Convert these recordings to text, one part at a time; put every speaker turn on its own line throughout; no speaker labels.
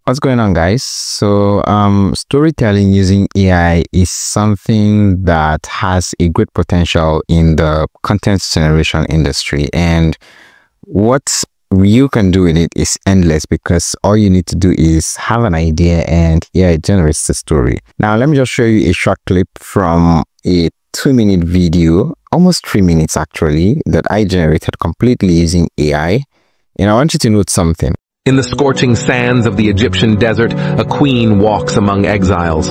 What's going on, guys? So storytelling using AI is something that has a great potential in the content generation industry, and what you can do with it is endless because all you need to do is have an idea and yeah, it generates the story. Now let me just show you a short clip from a 2-minute video, almost 3 minutes actually, that I generated completely using AI, and I want you to note something.
In the scorching sands of the Egyptian desert, a queen walks among exiles.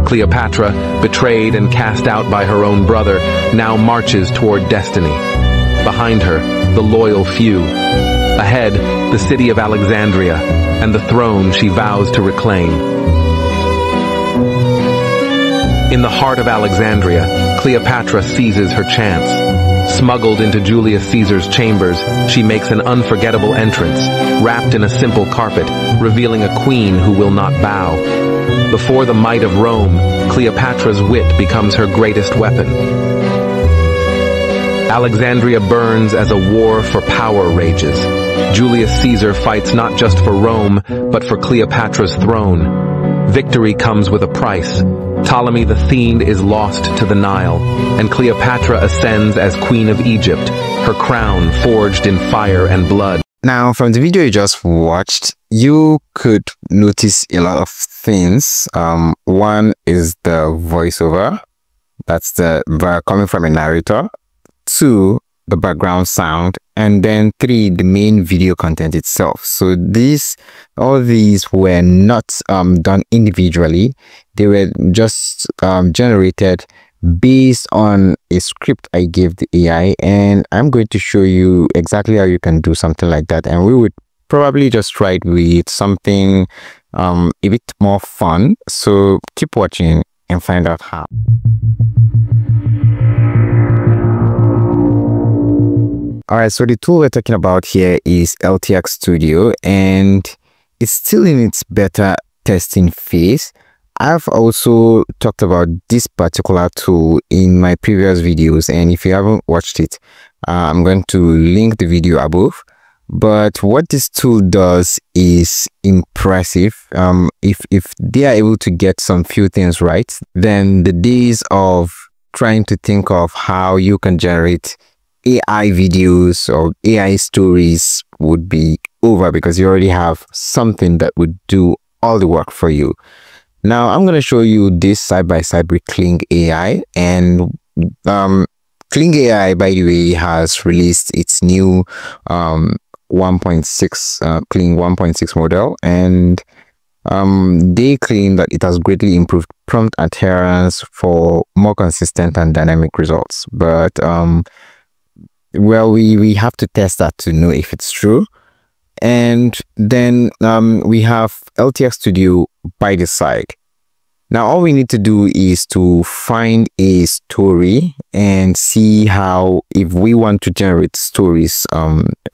Cleopatra, betrayed and cast out by her own brother, now marches toward destiny. Behind her, the loyal few. Ahead, the city of Alexandria, and the throne she vows to reclaim. In the heart of Alexandria, Cleopatra seizes her chance. Smuggled into Julius Caesar's chambers, she makes an unforgettable entrance, wrapped in a simple carpet, revealing a queen who will not bow. Before the might of Rome, Cleopatra's wit becomes her greatest weapon. Alexandria burns as a war for power rages. Julius Caesar fights not just for Rome, but for Cleopatra's throne. Victory comes with a price. Ptolemy the Fiend is lost to the Nile, and Cleopatra ascends as Queen of Egypt, her crown forged in fire and blood.
Now, from the video you just watched, you could notice a lot of things. One is the voiceover. That's coming from a narrator. 2, the background sound, and then 3, the main video content itself. So all these were not done individually. They were just generated based on a script I gave the AI, and I'm going to show you exactly how you can do something like that. And we would probably just try it with something a bit more fun. So keep watching and find out how. Alright, so the tool we're talking about here is LTX Studio, and it's still in its beta testing phase. I've also talked about this particular tool in my previous videos, and if you haven't watched it, I'm going to link the video above. But what this tool does is impressive. If they are able to get some few things right, then the days of trying to think of how you can generate AI videos or AI stories would be over, because you already have something that would do all the work for you. Now I'm going to show you this side by side with Kling AI, and Kling AI, by the way, has released its new 1.6 Kling 1.6 model, and they claim that it has greatly improved prompt adherence for more consistent and dynamic results. But well, we have to test that to know if it's true. And then we have LTX Studio by the side. Now all we need to do is to find a story and see how, if we want to generate stories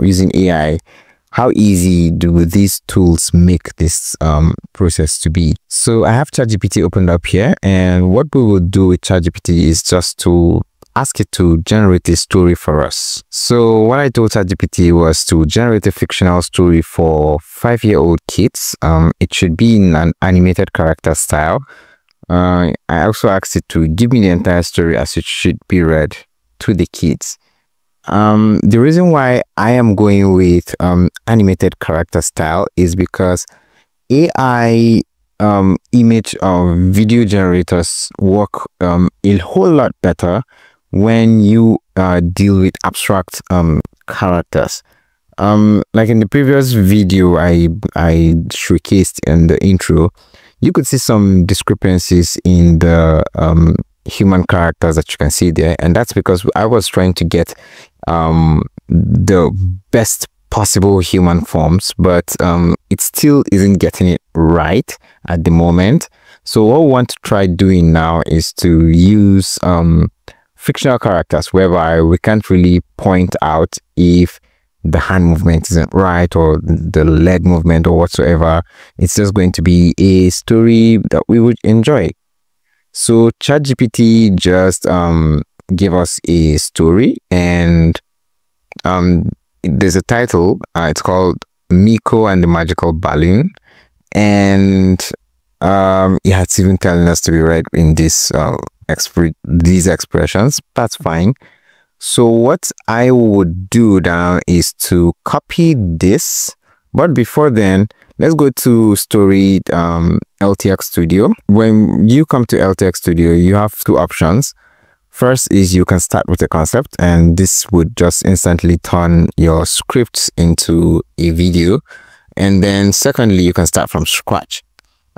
using AI, how easy do these tools make this process to be. So I have ChatGPT opened up here, and what we will do with ChatGPT is just to ask it to generate a story for us. So what I told ChatGPT was to generate a fictional story for 5-year-old kids. It should be in an animated character style. I also asked it to give me the entire story as it should be read to the kids. The reason why I am going with animated character style is because AI image video generators work a whole lot better when you deal with abstract characters. Like in the previous video I showcased in the intro, you could see some discrepancies in the human characters that you can see there, and that's because I was trying to get the best possible human forms, but it still isn't getting it right at the moment. So what we want to try doing now is to use fictional characters whereby we can't really point out if the hand movement isn't right or the leg movement or whatsoever. It's just going to be a story that we would enjoy. So ChatGPT just gave us a story, and there's a title. It's called Miko and the Magical Balloon, and yeah, it's even telling us to be right in this these expressions. That's fine. So what I would do now is to copy this, but before then, let's go to Story LTX Studio. When you come to LTX Studio, you have two options. First is you can start with a concept, and this would just instantly turn your scripts into a video. And then secondly, you can start from scratch.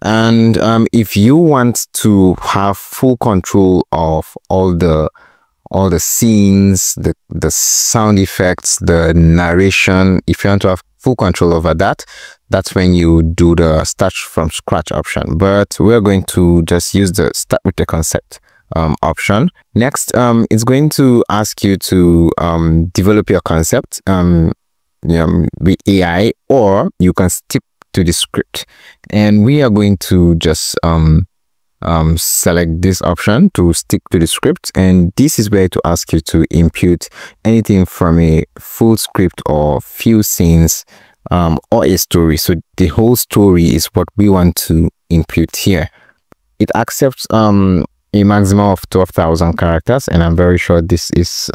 And if you want to have full control of all the scenes, the sound effects, the narration, if you want to have full control over that, that's when you do the start from scratch option. But we're going to just use the start with the concept option. Next, it's going to ask you to develop your concept with AI, or you can stick to the script, and we are going to just select this option to stick to the script, and this is where to ask you to input anything from a full script or few scenes or a story. So the whole story is what we want to input here. It accepts a maximum of 12,000 characters, and I'm very sure this is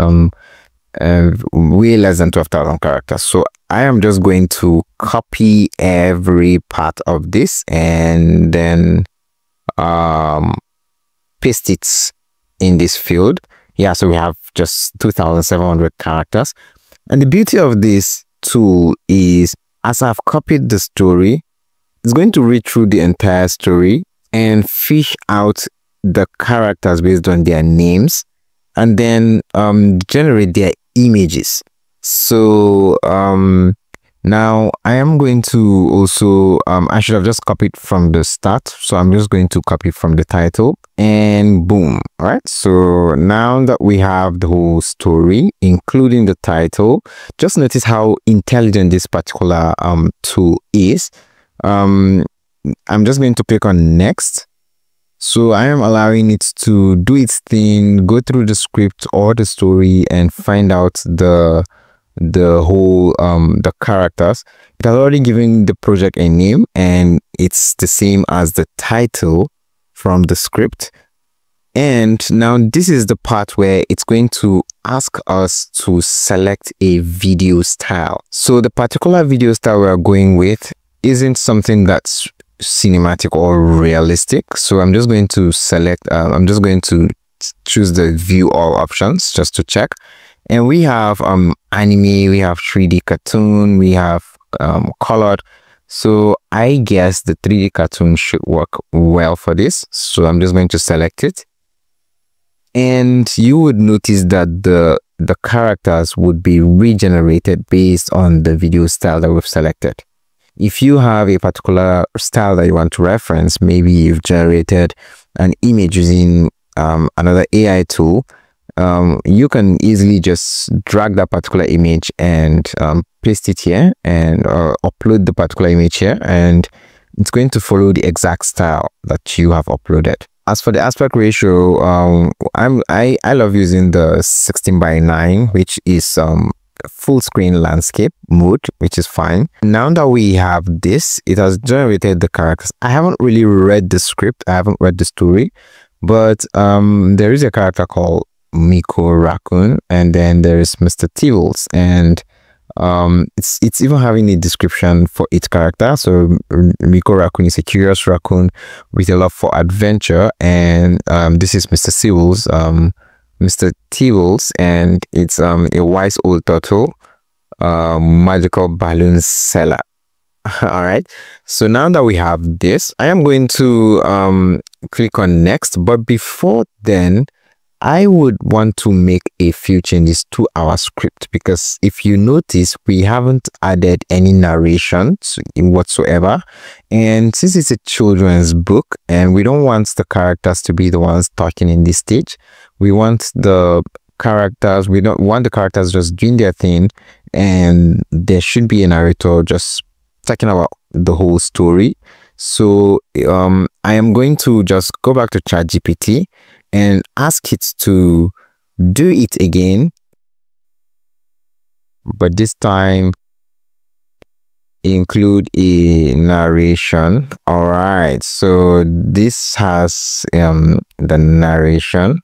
way less than 12,000 characters. So I am just going to copy every part of this and then paste it in this field. Yeah, so we have just 2,700 characters. And the beauty of this tool is, as I've copied the story, it's going to read through the entire story and fish out the characters based on their names, and then generate their images. So now I am going to also I should have just copied from the start, so I'm just going to copy from the title, and boom. All right, so now that we have the whole story including the title, just notice how intelligent this particular tool is. I'm just going to click on next. So I am allowing it to do its thing, go through the script or the story and find out the whole the characters. It has already given the project a name, and it's the same as the title from the script. And now this is the part where it's going to ask us to select a video style. So the particular video style we're going with isn't something that's cinematic or realistic, so I'm just going to select I'm just going to choose the view all options just to check. And we have anime, we have 3D cartoon, we have colored. So I guess the 3D cartoon should work well for this, so I'm just going to select it. And you would notice that the characters would be regenerated based on the video style that we've selected. If you have a particular style that you want to reference, maybe you've generated an image using another AI tool, you can easily just drag that particular image and paste it here, and upload the particular image here, and it's going to follow the exact style that you have uploaded. As for the aspect ratio, I love using the 16:9, which is full screen landscape mode, which is fine. Now that we have this, it has generated the characters. I haven't really read the script, I haven't read the story, but there is a character called Miko Raccoon, and then there is Mr. Tibbles, and it's even having a description for each character. So Miko Raccoon is a curious raccoon with a love for adventure, and this is Mr. Mr. Tibbles, and it's a wise old turtle, magical balloon seller. All right, so now that we have this, I am going to click on next, but before then I would want to make a few changes to our script, because if you notice, we haven't added any narrations whatsoever. And since it's a children's book and we don't want the characters to be the ones talking in this stage, we want the characters, we don't want the characters just doing their thing, and there should be a narrator just talking about the whole story. So I am going to just go back to ChatGPT and ask it to do it again, but this time include a narration. All right, so this has the narration.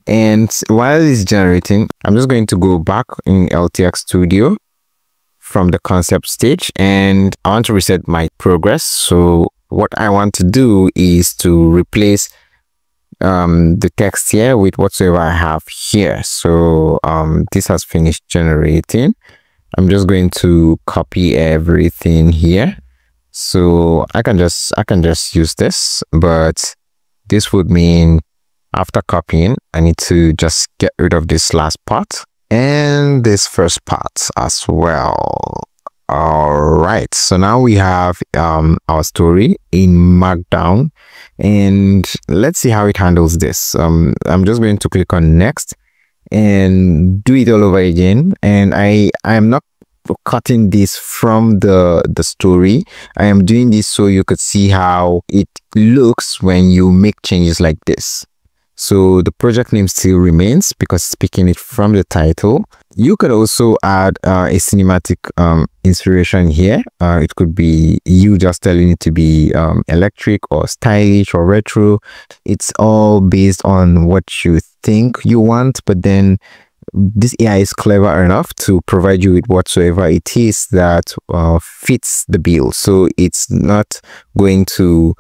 And while it's generating, I'm just going to go back in LTX Studio from the concept stage, and I want to reset my progress. So what I want to do is to replace the text here with whatsoever I have here. So this has finished generating. I'm just going to copy everything here. So I can just use this, but this would mean after copying, I need to just get rid of this last part and this first part as well. All right, so now we have our story in Markdown, and let's see how it handles this. I'm just going to click on next and do it all over again. And I am not cutting this from the story. I am doing this so you could see how it looks when you make changes like this. So the project name still remains because it's picking it from the title. You could also add a cinematic inspiration here. It could be you just telling it to be electric or stylish or retro. It's all based on what you think you want, but then this AI is clever enough to provide you with whatsoever it is that fits the bill. So it's not going to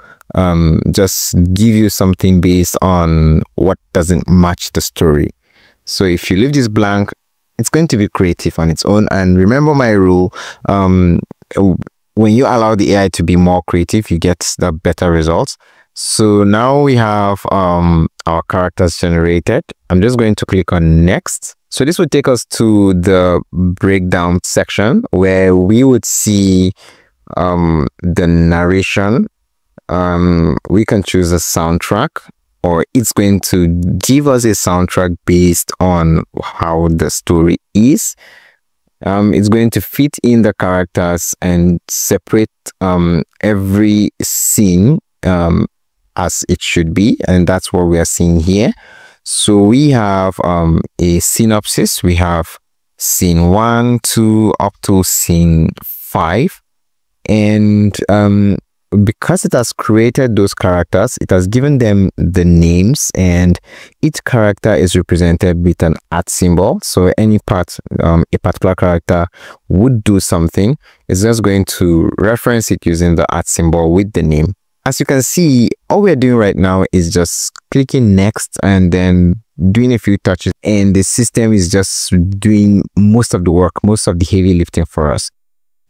just give you something based on what doesn't match the story. So if you leave this blank, it's going to be creative on its own. And remember my rule, when you allow the AI to be more creative, you get the better results. So now we have our characters generated. I'm just going to click on next. So this would take us to the breakdown section where we would see the narration. We can choose a soundtrack, or it's going to give us a soundtrack based on how the story is. It's going to fit in the characters and separate every scene as it should be, and that's what we are seeing here. So we have a synopsis. We have scene 1, 2 up to scene 5, and because it has created those characters, it has given them the names, and each character is represented with an @ symbol. So any part a particular character would do something, it's just going to reference it using the @ symbol with the name. As you can see, all we're doing right now is just clicking next and then doing a few touches, and the system is just doing most of the work, most of the heavy lifting for us.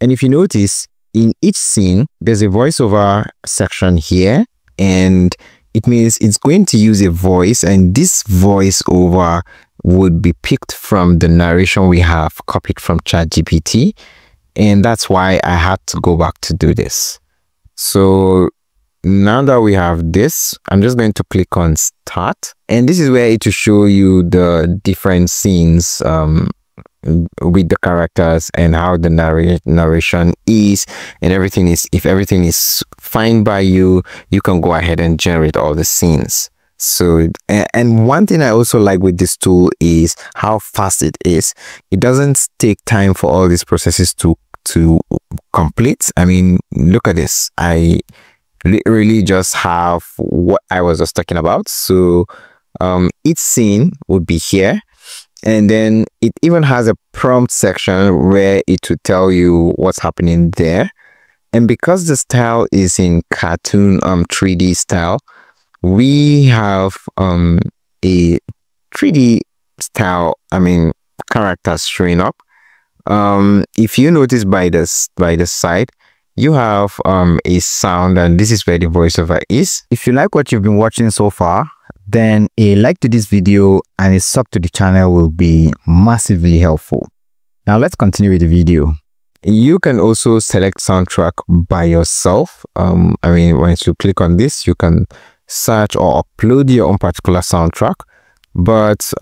And if you notice, in each scene, there's a voiceover section here, and it means it's going to use a voice, and this voiceover would be picked from the narration we have copied from ChatGPT, and that's why I had to go back to do this. So now that we have this, I'm just going to click on start, and this is where it will show you the different scenes with the characters and how the narration is, and everything is, if everything is fine by you, you can go ahead and generate all the scenes. So, and one thing I also like with this tool is how fast it is. It doesn't take time for all these processes to complete. I mean, look at this. I literally just have what I was just talking about. So each scene would be here, and then it even has a prompt section where it will tell you what's happening there. And because the style is in cartoon 3D style, we have a 3D style, I mean, characters showing up. If you notice by the side, you have a sound, and this is where the voiceover is. If you like what you've been watching so far, then a like to this video and a sub to the channel will be massively helpful. Now let's continue with the video. You can also select soundtrack by yourself. I mean, once you click on this, you can search or upload your own particular soundtrack. But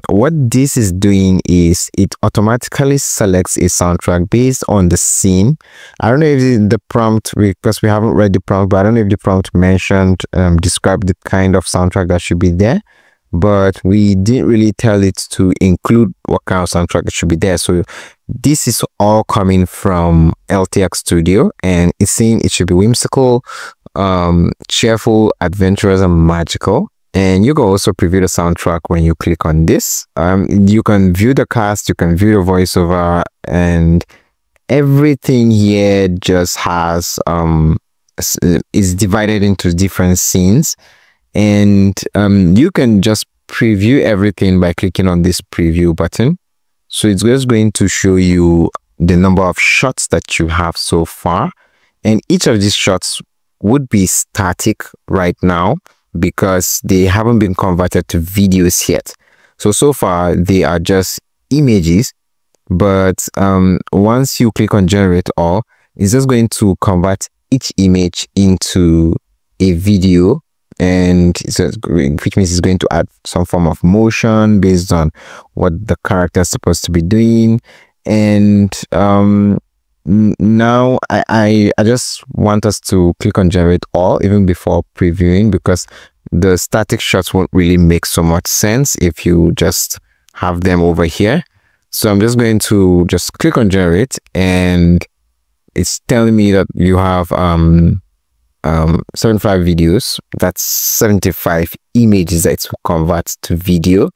what this is doing is it automatically selects a soundtrack based on the scene. I don't know if the prompt, because we haven't read the prompt, but I don't know if the prompt mentioned describe the kind of soundtrack that should be there. but we didn't really tell it to include what kind of soundtrack it should be there. So this is all coming from LTX Studio, and it's saying it should be whimsical, cheerful, adventurous, and magical. And you can also preview the soundtrack when you click on this. You can view the cast, you can view the voiceover, and everything here just has is divided into different scenes. And you can just preview everything by clicking on this preview button. So it's just going to show you the number of shots that you have so far, and each of these shots would be static right now because they haven't been converted to videos yet. So far they are just images, but once you click on generate all, it's just going to convert each image into a video, and which means it's going to add some form of motion based on what the character is supposed to be doing. And now I just want us to click on generate all even before previewing, because the static shots won't really make so much sense if you just have them over here. So I'm just going to just click on generate, and it's telling me that you have 75 videos. That's 75 images that it will convert to video.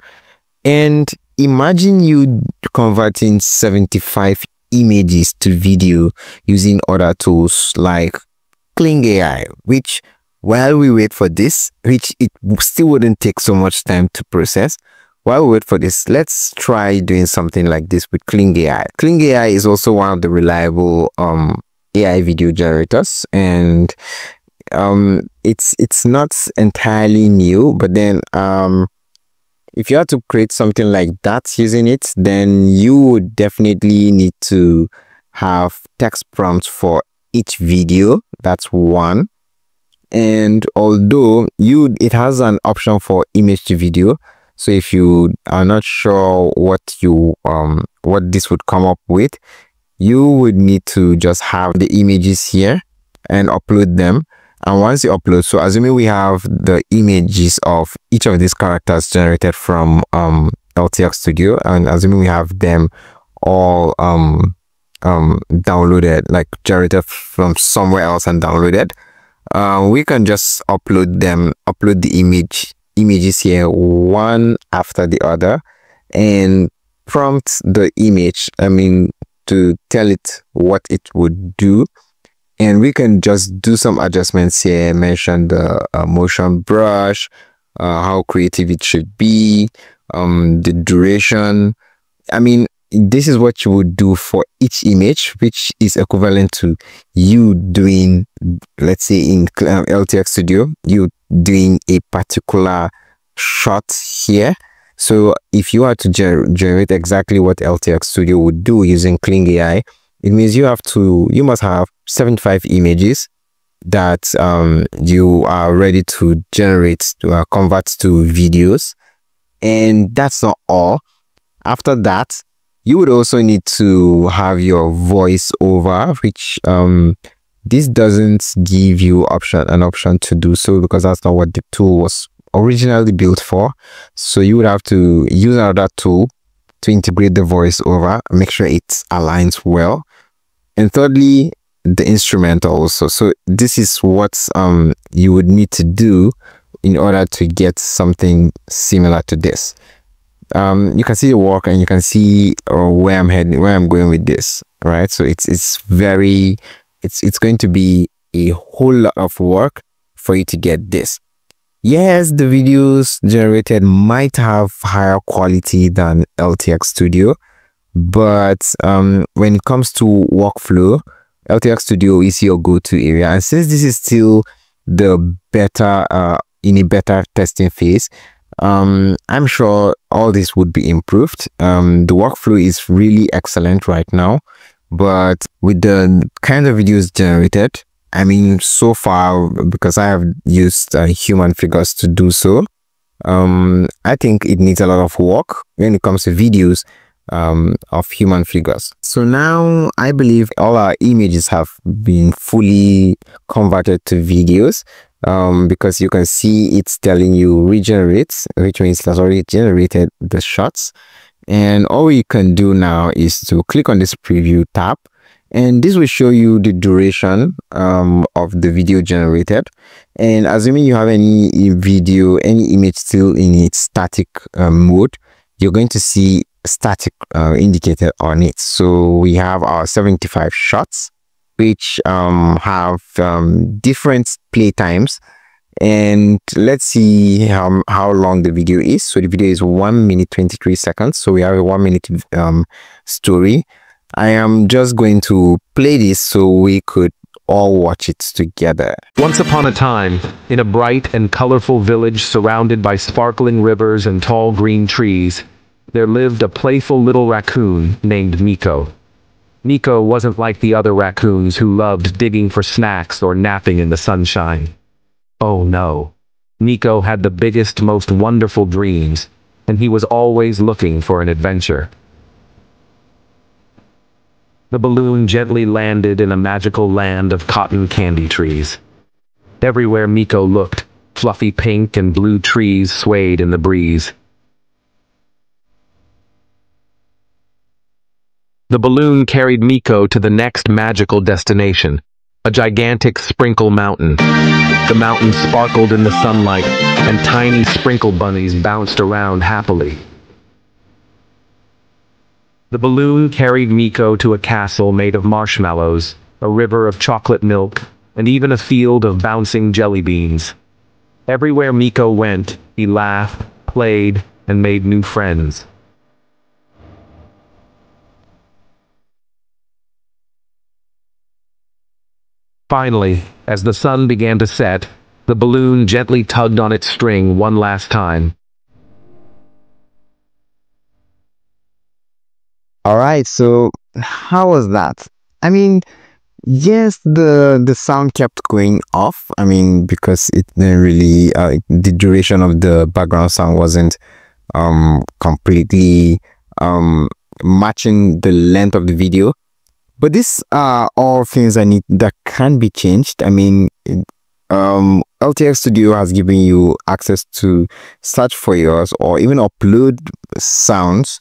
And imagine you converting 75 images to video using other tools like Kling AI, which while we wait for this, which it still wouldn't take so much time to process, while we wait for this, let's try doing something like this with Kling AI. Kling AI is also one of the reliable AI video generators, and it's not entirely new, but then if you had to create something like that using it, then you would definitely need to have text prompts for each video. That's one. And although it has an option for image to video, so if you are not sure what this would come up with, you would need to just have the images here and upload them. And once you upload, so assuming we have the images of each of these characters generated from LTX Studio, and assuming we have them all downloaded, like generated from somewhere else and downloaded, we can just upload the images here one after the other, and prompt the image, to tell it what it would do. And we can just do some adjustments here, mention the motion brush, how creative it should be, the duration. This is what you would do for each image, which is equivalent to you doing, let's say in LTX Studio, you doing a particular shot here. So if you are to generate exactly what LTX Studio would do using Kling AI, it means you must have 75 images that you are ready to generate, to convert to videos. And that's not all. After that, you would also need to have your voice over, which this doesn't give you an option to do so, because that's not what the tool was originally built for. So you would have to use another tool to integrate the voice over, make sure it aligns well. And thirdly, the instrumental also. So this is what you would need to do in order to get something similar to this. You can see the work, and you can see where I'm heading, where I'm going with this, right? So it's going to be a whole lot of work for you to get this. Yes, the videos generated might have higher quality than LTX Studio, but when it comes to workflow, LTX Studio is your go-to area. And since this is still the beta, in a beta testing phase, I'm sure all this would be improved. The workflow is really excellent right now, but with the kind of videos generated, so far, because I have used human figures to do so, I think it needs a lot of work when it comes to videos of human figures. So now I believe all our images have been fully converted to videos, because you can see it's telling you regenerate, which means it has already generated the shots. And all you can do now is to click on this preview tab, and this will show you the duration of the video generated. And assuming you have any video, any image still in its static mode, you're going to see static indicated on it. So we have our 75 shots, which have different play times. And let's see how long the video is. So the video is 1 minute 23 seconds. So we have a 1 minute story. I am just going to play this so we could all watch it together.
Once upon a time, in a bright and colorful village surrounded by sparkling rivers and tall green trees, there lived a playful little raccoon named Miko. Miko wasn't like the other raccoons who loved digging for snacks or napping in the sunshine. Oh no. Miko had the biggest, most wonderful dreams, and he was always looking for an adventure. The balloon gently landed in a magical land of cotton candy trees. Everywhere Miko looked, fluffy pink and blue trees swayed in the breeze. The balloon carried Miko to the next magical destination, a gigantic sprinkle mountain. The mountain sparkled in the sunlight, and tiny sprinkle bunnies bounced around happily. The balloon carried Miko to a castle made of marshmallows, a river of chocolate milk, and even a field of bouncing jelly beans. Everywhere Miko went, he laughed, played, and made new friends. Finally, as the sun began to set, the balloon gently tugged on its string one last time.
All right, so how was that? I mean, yes, the sound kept going off. I mean, because it didn't really the duration of the background sound wasn't completely matching the length of the video. But these are all things that can be changed. I mean, LTX Studio has given you access to search for yours or even upload sounds.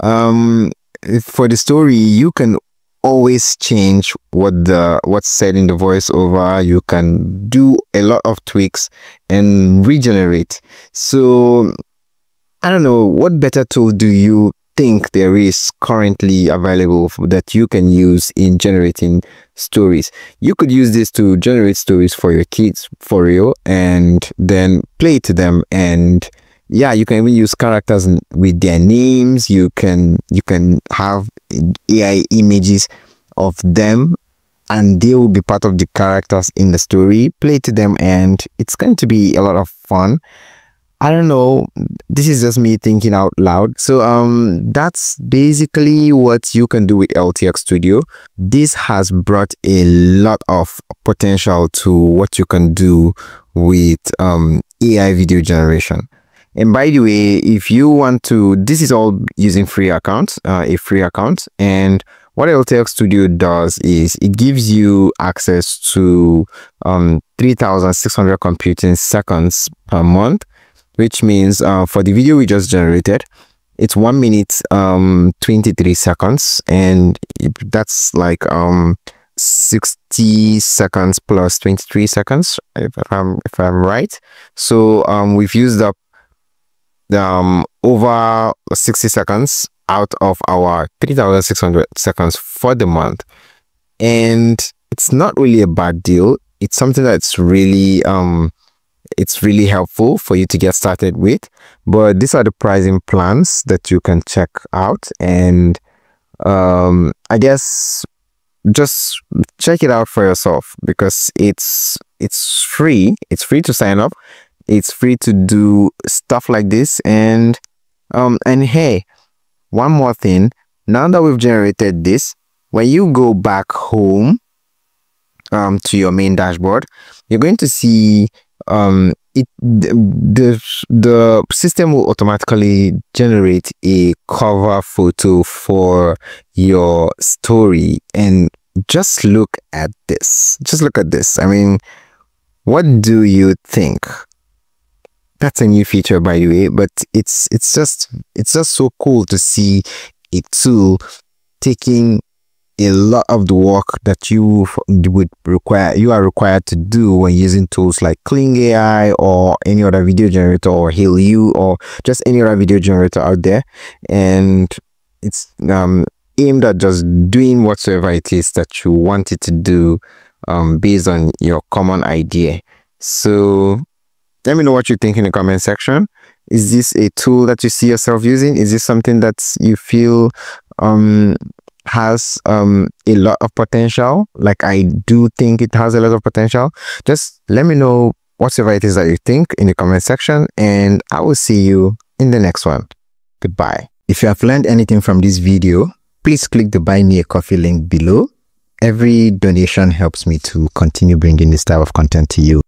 For the story, you can always change what's said in the voiceover. You can do a lot of tweaks and regenerate. So I don't know, what better tool do you think there is currently available that you can use in generating stories? You could use this to generate stories for your kids for real, and then play to them. And yeah, you can even use characters with their names. You can have AI images of them, and they will be part of the characters in the story. Play to them, and it's going to be a lot of fun. I don't know, this is just me thinking out loud. So that's basically what you can do with LTX Studio. This has brought a lot of potential to what you can do with AI video generation. And by the way, if you want to, this is all using free account, a free account. And what LTX Studio does is it gives you access to 3,600 computing seconds per month, which means for the video we just generated, it's 1 minute 23 seconds, and that's like 60 seconds plus 23 seconds if I'm right. So we've used up over 60 seconds out of our 3,600 seconds for the month, and it's not really a bad deal. It's something that's really it's really helpful for you to get started with. But these are the pricing plans that you can check out, and I guess just check it out for yourself, because it's free. It's free to sign up. It's free to do stuff like this. And hey, one more thing. Now that we've generated this, when you go back home to your main dashboard, you're going to see the system will automatically generate a cover photo for your story. And just look at this. I mean, What do you think? That's a new feature, by the way, but it's just so cool to see a tool taking a lot of the work that you are required to do when using tools like Kling AI or any other video generator, or HailU, or just any other video generator out there, and it's aimed at just doing whatsoever it is that you want it to do based on your common idea. So let me know what you think in the comment section. Is this a tool that you see yourself using? Is this something that you feel has a lot of potential? Like I do think it has a lot of potential. Just let me know whatever it is that you think in the comment section, and I will see you in the next one. Goodbye. If you have learned anything from this video, please click the Buy Me a Coffee link below. Every donation helps me to continue bringing this type of content to you.